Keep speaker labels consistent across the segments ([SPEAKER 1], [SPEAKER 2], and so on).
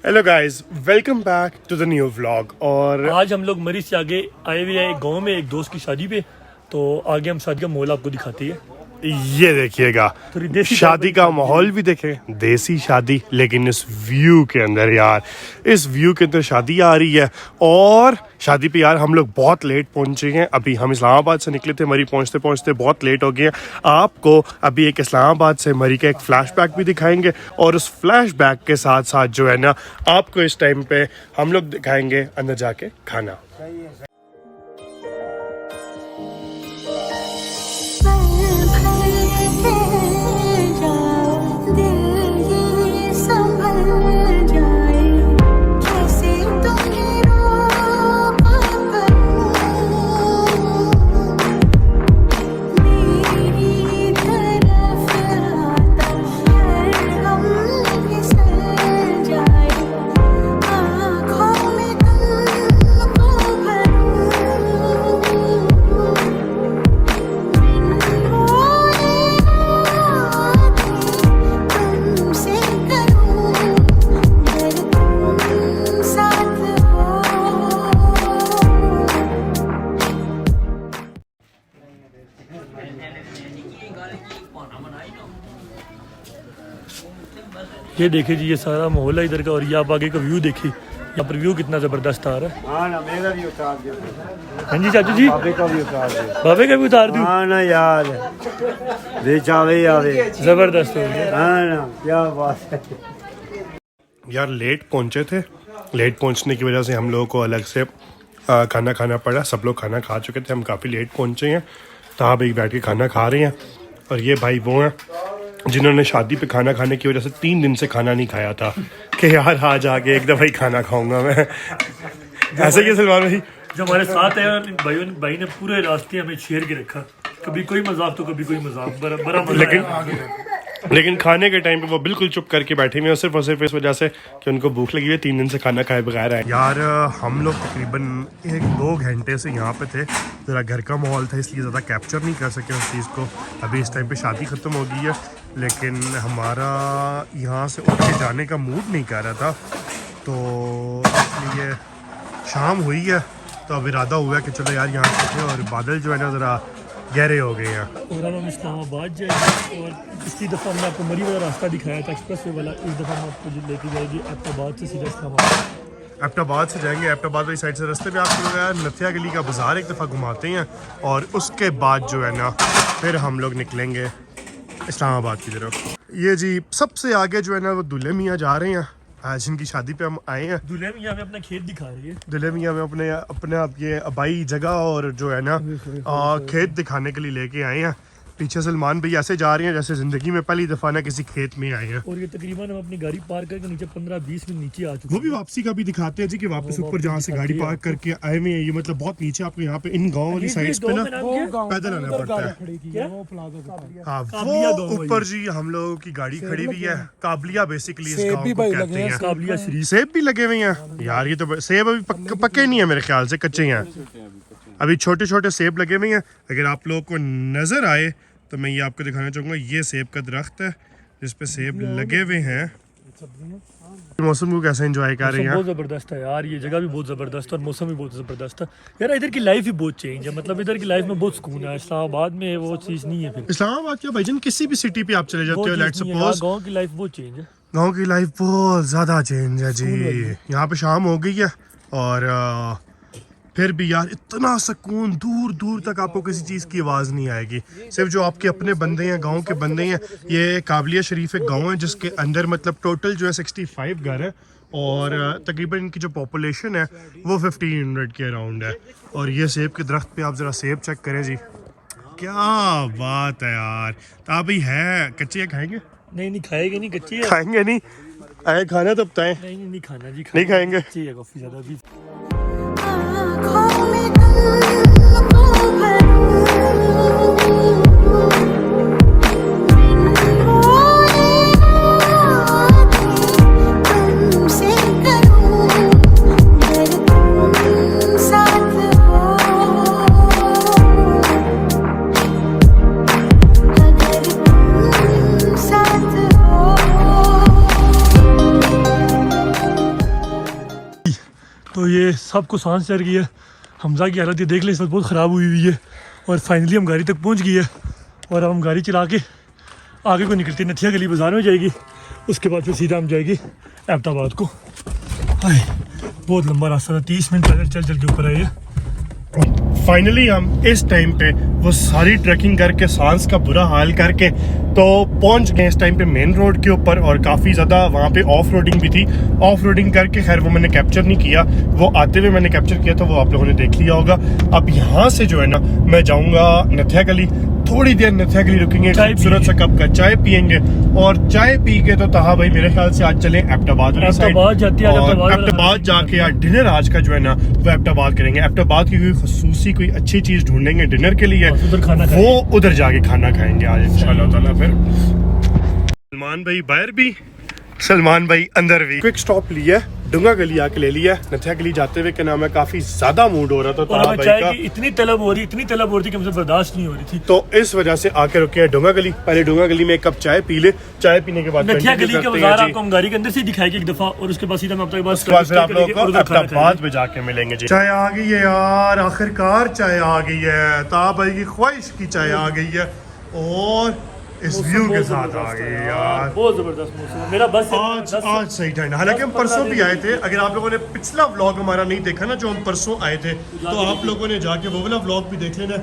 [SPEAKER 1] Hello guys, welcome back to the new vlog. और
[SPEAKER 2] आज हम लोग मरी से आगे आए हुए हैं एक गांव में एक दोस्त की शादी पे। तो आगे हम शादी का माहौल आपको दिखाते हैं।
[SPEAKER 1] ये देखिएगा,
[SPEAKER 2] थोड़ी देसी
[SPEAKER 1] शादी का माहौल भी देखें, देसी शादी, लेकिन इस व्यू के अंदर यार, इस व्यू के अंदर शादी आ रही है। और शादी पे यार हम लोग बहुत लेट पहुंचे हैं। अभी हम इस्लामाबाद से निकले थे, मरी पहुंचते पहुंचते बहुत लेट हो गए हैं। आपको अभी एक इस्लामाबाद से मरी का एक फ्लैशबैक भी दिखाएंगे, और उस फ्लैशबैक के साथ साथ जो है ना, आपको इस टाइम पे हम लोग दिखाएंगे अंदर जाके खाना।
[SPEAKER 2] ये देखिए जी, ये सारा माहौल है इधर का। और ये आप आगे का व्यू देखिए, यहाँ पर व्यू कितना ज़बरदस्त आ रहा है।
[SPEAKER 3] हाँ ना, मेरा भी उतार दियो।
[SPEAKER 2] हाँ जी चाचू जी,
[SPEAKER 3] बाबे का भी उतार दियो।
[SPEAKER 2] बाबे का भी उतार दूँ।
[SPEAKER 3] हाँ ना यार, दे चावे आवे।
[SPEAKER 2] ज़बरदस्त हो गया।
[SPEAKER 3] हाँ ना, क्या बात है।
[SPEAKER 1] यार लेट पहुंचे थे, लेट पहुंचने की वजह से हम लोगों को अलग से खाना खाना पड़ा। सब लोग खाना खा चुके थे, हम काफ़ी लेट पहुंचे हैं, तो आप एक बैठ के खाना खा रहे हैं। और ये भाई वो हैं जिन्होंने शादी पे खाना खाने की वजह से 3 दिन से खाना नहीं खाया था, कि यार आज आके एक दफ़ा ही खाना खाऊंगा मैं। ऐसे ही सलमान भाई
[SPEAKER 2] जो हमारे साथ है, भाई ने पूरे रास्ते हमें छेड़ के रखा। कभी कोई मजाक तो कभी कोई मजाक, बड़ा मजा आया।
[SPEAKER 1] लेकिन खाने के टाइम पे वो बिल्कुल चुप करके बैठे हुए हैं, सिर्फ और सिर्फ इस वजह से कि उनको भूख लगी है। 3 दिन से खाना खाए बगैर है। यार हम लोग तकरीबन 1-2 घंटे से यहाँ पे थे। ज़रा घर का माहौल था, इसलिए ज़्यादा कैप्चर नहीं कर सके उस चीज़ को। अभी इस टाइम पे शादी ख़त्म हो गई है, लेकिन हमारा यहाँ से उठ के जाने का मूड नहीं कर रहा था, तो इसलिए शाम हुई है तो अब इरादा हुआ है कि चलो यार यहाँ से थे। और बादल जो है ना ज़रा गहरे हो गए हैं।
[SPEAKER 2] और अब हम इस्लामाबाद जाएंगे। और पिछली दफ़ा हमने आपको मरी वाला रास्ता दिखाया था, एक्सप्रेस वे वाला। इस दफ़ा हम आपको जो लेके जाएगी एबटाबाद से सीधा इस्लामाबाद।
[SPEAKER 1] एबटाबाद से जाएंगे, एबटाबाद वाली साइड से रास्ते पे आपको यार नथिया गली का बाज़ार एक दफ़ा घुमाते हैं, और उसके बाद जो है ना फिर हम लोग निकलेंगे इस्लामाबाद की तरफ। ये जी सबसे आगे जो है ना वो दूल्हे मियाँ जा रहे हैं, आज इनकी शादी पे हम आए हैं।
[SPEAKER 2] दूल्हे मियाँ हमें अपना खेत दिखा रही है।
[SPEAKER 1] दूल्हे मियाँ में अपने आप ये आबाई जगह और जो है ना खेत दिखाने के लिए लेके आए हैं। पीछे सलमान भाई ऐसे जा रहे हैं जैसे ज़िंदगी में पहली दफ़ा ना किसी खेत में आए हैं।
[SPEAKER 2] और ये तकरीबन हम अपनी गाड़ी पार्क करके नीचे 15-20 मिनट नीचे आ चुके
[SPEAKER 1] वो भी वापसी का भी दिखाते हैं जी, कि वापस ऊपर जहाँ से गाड़ी पार्क करके आए हुए हैं, ये मतलब बहुत नीचे आपको यहाँ पे इन गाँव वाली साइड पे ना पैदल आना पड़ता है। हाँ, वो ऊपर जी हम लोगों की गाड़ी खड़ी हुई है। काबलिया बेसिकली इस गाँव को कहते हैं।
[SPEAKER 2] काबलिया शरीफ।
[SPEAKER 1] सेब भी लगे हुए हैं यार। ये तो सेब अभी पक्के नहीं है, मेरे ख्याल से कच्चे हैं। अभी छोटे छोटे सेब लगे हुए हैं। अगर आप लोगों को नजर आए तो मैं ये आपको दिखाना चाहूँगा, ये सेब का दरख्त है जिस पे सेब लगे हुए हैं। मौसम को कैसे एंजॉय कर रहे हैं?
[SPEAKER 2] बहुत ज़बरदस्त है यार, ये जगह भी बहुत ज़बरदस्त है और मौसम भी बहुत ज़बरदस्त है यार। इधर की लाइफ ही बहुत चेंज है, मतलब इधर की लाइफ में बहुत सुकून है। इस्लामाबाद में वो चीज़ नहीं है। फिर
[SPEAKER 1] इस्लामाबाद क्या भाईजान, किसी भी सिटी पे आप चले जाते हो, लेट्स सपोज
[SPEAKER 2] गाँव की लाइफ बहुत चेंज है।
[SPEAKER 1] गाँव की लाइफ बहुत ज़्यादा चेंज है जी। यहाँ पे शाम हो गई है, और फिर भी यार इतना सुकून, दूर दूर तक आपको किसी चीज़ की आवाज़ नहीं आएगी। सिर्फ जो आपके अपने बंदे हैं, गांव के बंदे हैं। ये काबलिया शरीफ एक गांव है जिसके अंदर मतलब टोटल जो है 65 घर है, और तकरीबन इनकी जो पॉपुलेशन है वो 1500 के अराउंड है। और ये सेब के दरख्त पे आप ज़रा सेब चेक करें जी, क्या बात है यार। तो आप भाई है कच्चे खाएंगे?
[SPEAKER 2] नहीं खाएंगे, नहीं कच्ची है।
[SPEAKER 1] खाएंगे नहीं, आए खाना तो बताएं।
[SPEAKER 2] नहीं खाना जी,
[SPEAKER 1] नहीं खाएंगे।
[SPEAKER 2] कच्ची है काफ़ी ज़्यादा भी। तो ये सबको सांस चढ़ गई है। हमजा की हालत ये देख ले, इस वक्त बहुत ख़राब हुई हुई है। और फाइनली हम गाड़ी तक पहुंच गई है और अब हम गाड़ी चला के आगे को निकलती नथिया गली बाज़ार में जाएगी। उसके बाद फिर सीधा हम जाएगी एबटाबाद को। हाय बहुत लंबा रास्ता था, 30 मिनट पैदल चल चल के ऊपर आए।
[SPEAKER 1] फाइनली हम इस टाइम पे वो सारी ट्रैकिंग करके सांस का बुरा हाल करके तो पहुंच गए इस टाइम पे मेन रोड के ऊपर। और काफ़ी ज़्यादा वहाँ पे ऑफ रोडिंग भी थी। ऑफ रोडिंग करके खैर वो मैंने कैप्चर नहीं किया, वो आते हुए मैंने कैप्चर किया था, वो आप लोगों ने देख लिया होगा। अब यहाँ से जो है ना मैं जाऊँगा नथिया गली, थोड़ी देर नथिया गली रुकेंगे, खूबसूरत सा कप का चाय पियेंगे और चाय पी के तो तहा भाई मेरे ख्याल से आज चले एबटाबाद वाली साइड। एबटाबाद जाके यार डिनर आज का जो है ना वो एबटाबाद करेंगे। एबटाबाद की कोई खसूसी कोई अच्छी चीज ढूंढेंगे डिनर के लिए, वो उधर जाके खाना खाएंगे आज इंशाल्लाह ताला। फिर सलमान भाई बाहर भी, सलमान भाई अंदर भी। क्विक स्टॉप लिया, डुंगा गली आके ले लिया। नथिया गली जाते हुए के नाम है काफी ज्यादा मूड हो रहा था ताहा भाई का,
[SPEAKER 2] इतनी तलब हो रही थी कि मुझे बर्दाश्त नहीं हो रही थी,
[SPEAKER 1] तो इस वजह से आके रुके हैं डुंगा गली। पहले डुंगा गली में एक कप चाय पी ले, चाय पीने के बाद
[SPEAKER 2] नथिया गली के बाजार आपको हम गाड़ी के अंदर से दिखाएंगे एक दफा और उसके बाद सीधा मैं आपके पास
[SPEAKER 1] फिर आप लोगों को एबटाबाद में जाके मिलेंगे जी। चाय आ गई है यार, आखिरकार चाय आ गई है, ताहा भाई की ख्वाहिश की चाय आ गई है और इस व्यू के साथ आ गई यार।
[SPEAKER 2] बहुत जबरदस्त मौसम है मेरा। बस
[SPEAKER 1] आज सही ठंड, हालांकि हम परसों भी आए थे। अगर आप लोगों ने पिछला व्लॉग हमारा नहीं देखा ना, जो हम परसों आए थे, तो आप लोगों ने जाके वो वाला व्लॉग भी देख लेना।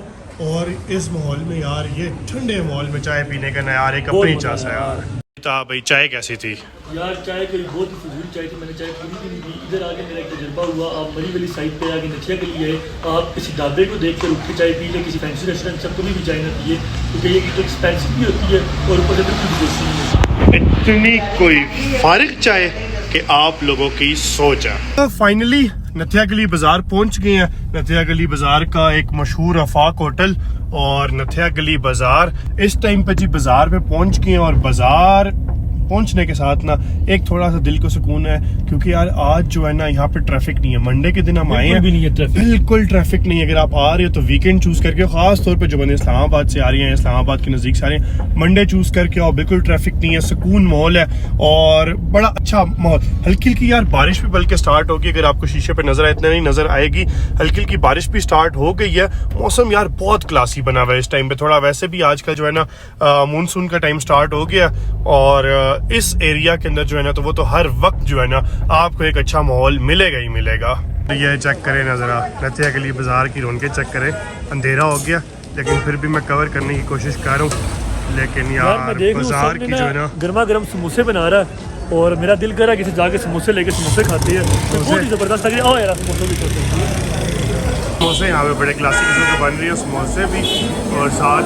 [SPEAKER 1] और इस माहौल में यार, ये ठंडे माहौल में चाय पीने का ना यार एक अपनी चास है यार। भाई चाय कैसी थी
[SPEAKER 2] यार? चाय कोई बहुत ही फजूल चाय थी, मैंने चाय पूरी भी नहीं पी। इधर आके मेरा एक तजुर्बा हुआ, आप मरी वाली साइड पे आके नथिया के लिए आप किसी ढाबे को देख कर उठ के चाय पी ले, किसी फैंसी रेस्टोरेंट से कभी भी चाय ना पिए, क्योंकि ये तो एक्सपेंसिव भी होती है और ऊपर से बिल्कुल देसी नहीं है।
[SPEAKER 1] इतनी कोई फारिग चाय कि आप लोगों की सोच है। तो फाइनली नथिया गली बाजार पहुंच गए हैं। नथिया गली बाजार का एक मशहूर अफाक होटल और नथिया गली बाजार इस टाइम पे जी बाजार में पहुंच गए हैं। और बाजार पहुंचने के साथ ना एक थोड़ा सा दिल को सुकून है, क्योंकि यार आज जो है ना यहाँ पे ट्रैफिक नहीं है। मंडे के दिन हम आए हैं, बिल्कुल ट्रैफिक नहीं है। अगर आप आ रहे हो तो वीकेंड चूज करके, खास तौर पे जो बंदे इस्लामाबाद से आ रही हैं, इस्लामाबाद के नजदीक से आ रहे हैं, मंडे चूज करके आओ, बिल्कुल ट्रैफिक नहीं है, सुकून माहौल है और बड़ा अच्छा माहौल। हल्की हल्की यार बारिश भी बल्कि स्टार्ट होगी, अगर आपको शीशे पे नजर आए इतने नहीं नजर आएगी, हल्की हल्की बारिश भी स्टार्ट हो गई है। मौसम यार बहुत क्लासी बना हुआ है इस टाइम पे। थोड़ा वैसे भी आज का जो है ना मानसून का टाइम स्टार्ट हो गया और इस एरिया के अंदर जो है ना तो वो तो हर वक्त जो है ना आपको एक अच्छा माहौल मिलेगा ही मिलेगा। ये चेक करें ना जरा, नथिया गली बाजार की रौनकें चेक करें। अंधेरा हो गया लेकिन फिर भी मैं कवर करने की कोशिश कर रहा हूँ, लेकिन यार बाजार की जो है ना
[SPEAKER 2] गर्मा गर्म समोसे बना रहा है और मेरा दिल कर रहा है किसी जाके समोसे लेके समोसे खाते हैं, बहुत ही जबरदस्त लग रही है। यार
[SPEAKER 1] समोसे यहाँ पे बड़े क्लासिक किस्म के बन रही है, समोसे भी और साथ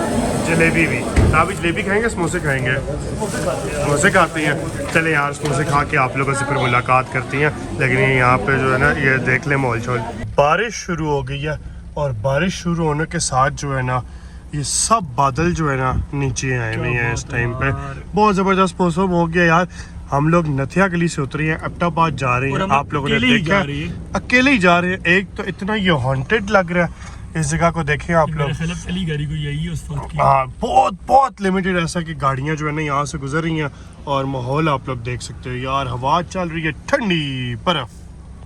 [SPEAKER 1] जलेबी भी। आप भी जलेबी खाएंगे समोसे खाएंगे? समोसे खाते हैं। चले यार समोसे खा के आप लोगों से फिर मुलाकात करती हैं। लेकिन ये यहाँ पे जो है ना ये देख ले माहौल छोल, बारिश शुरू हो गई है और बारिश शुरू होने के साथ जो है ना ये सब बादल जो है ना नीचे आए हुए हैं इस टाइम पे। बहुत ज़बरदस्त मौसम हो गया यार। हम लोग नथिया गली से उतरे हैं, एबटाबाद जा रहे हैं। आप लोगों ने देखा अकेले ही जा रहे हैं। एक तो इतना ये हॉन्टेड लग रहा है इस जगह को, देखें आप लोग। हाँ बहुत बहुत लिमिटेड ऐसा कि गाड़ियां जो है ना यहाँ से गुजर रही हैं और माहौल आप लोग देख सकते हो यार। हवा चल रही है ठंडी बर्फ।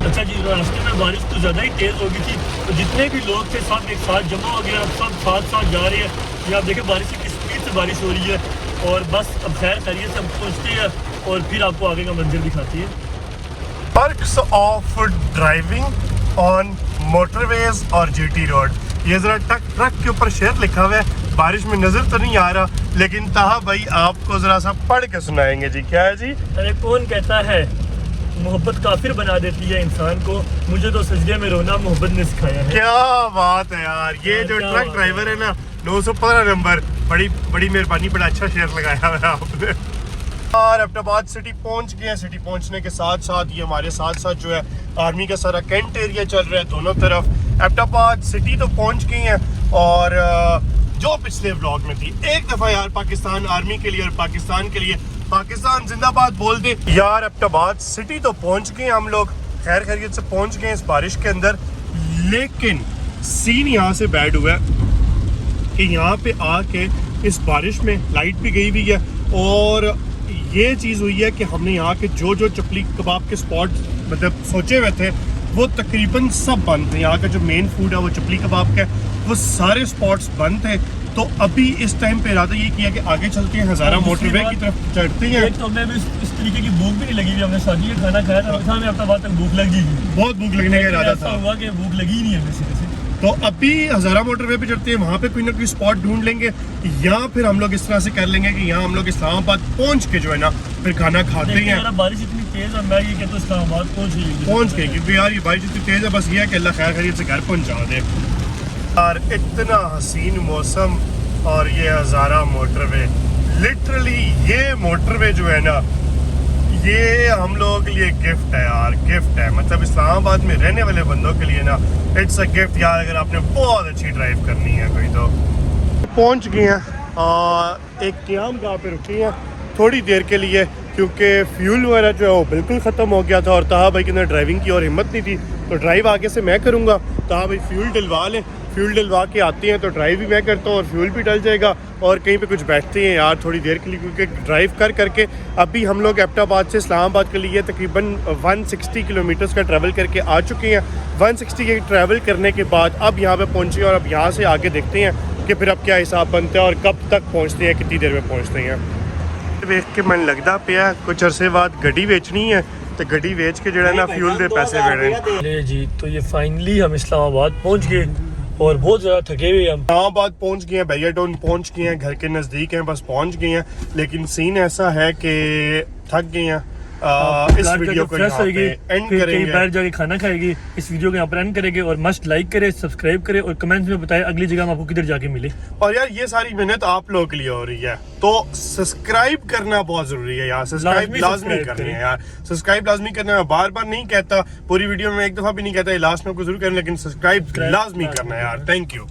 [SPEAKER 2] अच्छा जी, रास्ते में बारिश तो ज़्यादा ही तेज़ हो गई थी, तो जितने भी लोग थे सब एक साथ जमा हो गया, सब साथ साथ जा रहे हैं। ये आप देखें बारिश की किस स्पीड से बारिश हो रही है। और बस अब खैर खैरियत से हम पहुँचते हैं और फिर आपको आगे का मंजिल दिखाती है।
[SPEAKER 1] Perks of driving on motorways और जीटी रोड। ये जरा ट्रक के ऊपर शेर लिखा हुआ है, बारिश में नजर तो नहीं आ रहा, लेकिन ताहा भाई आपको जरा सा पढ़ के सुनाएंगे जी। क्या है जी?
[SPEAKER 2] अरे कौन कहता है मोहब्बत काफिर बना देती है इंसान को, मुझे तो सजदे में रोना मोहब्बत ने सिखाया है।
[SPEAKER 1] क्या बात है यार। ये जो ट्रक ड्राइवर है ना 915 नंबर, बड़ी बड़ी मेहरबानी, बड़ा अच्छा शेर लगाया है आपने। और एबटाबाद सिटी पहुंच गए हैं। सिटी पहुंचने के साथ साथ ये हमारे साथ साथ जो है आर्मी का सारा कैंट एरिया चल रहा है दोनों तरफ। एबटाबाद सिटी तो पहुंच गई हैं और जो पिछले व्लॉग में थी, एक दफ़ा यार पाकिस्तान आर्मी के लिए और पाकिस्तान के लिए पाकिस्तान जिंदाबाद बोल दे यार। एबटाबाद सिटी तो पहुंच गए हम लोग, खैर खैरियत से पहुंच गए इस बारिश के अंदर। लेकिन सीन यहाँ से बैड हुआ है कि यहाँ पे आके इस बारिश में लाइट भी गई हुई है और ये चीज़ हुई है कि हमने यहाँ के जो चपली कबाब के स्पॉट मतलब सोचे हुए थे वो तकरीबन सब बंद थे। यहाँ का जो मेन फूड है वो चपली कबाब का है, वो सारे स्पॉट्स बंद थे। तो अभी इस टाइम पे इरादा ये किया कि आगे चलते हैं, हज़ारा मोटरवे की तरफ चढ़ते हैं।
[SPEAKER 2] एक तो हमें अभी इस तरीके की भूख भी नहीं लगी हुई, हमने शादी का खाना खाया था, हमें हफ्ता बाद तक भूख लग गई।
[SPEAKER 1] बहुत भूख लगने का इरादा था,
[SPEAKER 2] हुआ कि भूख लगी ही नहीं हमें सीधे से।
[SPEAKER 1] तो अभी हज़ारा मोटरवे पे चढ़ते हैं, वहाँ पे कोई ना कोई स्पॉट ढूंढ लेंगे, या फिर हम लोग इस तरह से कर लेंगे कि यहाँ हम लोग इस्लामाबाद पहुँच के जो है ना फिर खाना खाते
[SPEAKER 2] देखिए
[SPEAKER 1] हैं।
[SPEAKER 2] अगर बारिश इतनी तेज है, मैं ये कहता हूँ इस्लामाबाद
[SPEAKER 1] पहुँच के, क्योंकि यार ये बारिश इतनी तेज़ है, बस ये है कि अल्लाह खैर खैरियत से घर पहुँचा दे। यार इतना हसीन मौसम और ये हज़ारा मोटरवे, लिटरली ये मोटरवे जो है ना ये हम लोगों के लिए गिफ्ट है यार, गिफ्ट है। मतलब इस्लामाबाद में रहने वाले बंदों के लिए ना इट्स अ गिफ्ट यार, अगर आपने बहुत अच्छी ड्राइव करनी है कोई। तो पहुंच गए हैं और एक क़याम गाह पे रुके हैं थोड़ी देर के लिए, क्योंकि फ्यूल वगैरह जो है वो बिल्कुल ख़त्म हो गया था और ताहा भाई के अंदर ड्राइविंग की और हिम्मत नहीं थी। तो ड्राइव आगे से मैं करूँगा, ताहा भाई फ्यूल डलवा लें, फ्यूल डलवा के आते हैं तो ड्राइव भी मैं करता हूँ और फ्यूल भी डल जाएगा और कहीं पे कुछ बैठते हैं यार थोड़ी देर के लिए, क्योंकि ड्राइव कर करके अभी हम लोग एबटाबाद से इस्लामाबाद के लिए तकरीबन 160 किलोमीटर्स का ट्रैवल करके आ चुके हैं। 160 के ट्रैवल करने के बाद अब यहाँ पे पहुँचे और अब यहाँ से आगे देखते हैं कि फिर अब क्या हिसाब बनता है और कब तक पहुँचते हैं, कितनी देर में पहुँचते हैं। वेख के मन लगता पिया कुछ अरसे बाद गड्डी बेचनी है, तो गड्डी बेच के जो ना फ्यूल दे पैसे बेड़े।
[SPEAKER 2] ले जी, तो ये फाइनली हम इस्लामाबाद पहुंच गए और बहुत ज़्यादा थके हुए हम।
[SPEAKER 1] इस्लामाबाद पहुंच गए हैं, भैया टाउन पहुंच गए हैं, घर के नज़दीक हैं, बस पहुंच गए हैं। लेकिन सीन ऐसा है कि थक गए हैं। इस वीडियो को यहाँ पे एंड करेंगे,
[SPEAKER 2] बाहर जाके खाना खाएगी। इस वीडियो को यहाँ पर एंड करेंगे और मस्ट लाइक करें, सब्सक्राइब करें और कमेंट्स में बताएं अगली जगह हम आपको किधर जाके मिले।
[SPEAKER 1] और यार ये सारी मेहनत आप लोगों के लिए हो रही है, तो सब्सक्राइब करना बहुत जरूरी है यार। सब्सक्राइब लाजमी करनी है यार, सब्सक्राइब लाजमी करना है। बार बार नहीं कहता, पूरी वीडियो में एक दफा भी नहीं कहता, लास्ट में आपको जरूर करना, लेकिन सब्सक्राइब लाजमी करना है यार। Thank you.